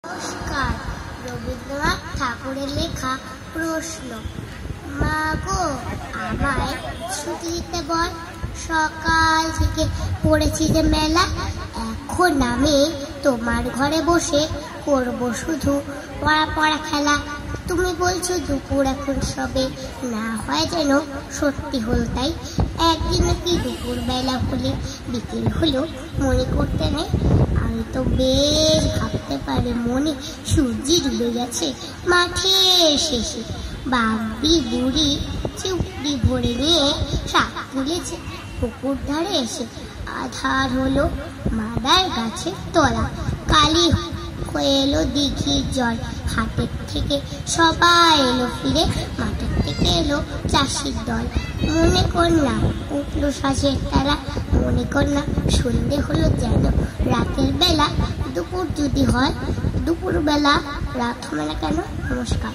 নমস্কার। রবীন্দ্রনাথ ঠাকুরের লেখা প্রশ্ন। মা গো, আমায় ছুটি দিতে বল, সকাল থেকে পড়েছি যে মেলা। এখন আমি তোমার ঘরে বসে করব শুধু পড়া পড়া খেলা। তুমি বলছো দুপুর এখন সবে, না হয় যেন সত্যি হলো তাই। একদিন নাকি দুপুর বেলা হলে বিকেল হলো মনে করতে নেই। আমি তো বেশ ভাবতে পারি মনে, সূর্য ডুবে গেছে মাঠের শেষে। বাবি বুড়ি চুপড়ি ভরে নিয়ে শাক তুলেছে পুকুর ধারে এসে। আধার হলো মাদার গাছের তলা, কালি হয়ে এলো দিঘির জল। হাটের থেকে সবাই এলো ফিরে, মাঠের থেকে এলো চাষির দল। মনে কর না উঠলো শ্বাসের তারা, মনে কর না সন্ধে হলো যেন রাতের বেলা। দুপুর যদি হয় দুপুর বেলা, রাত হবে না কেন? নমস্কার।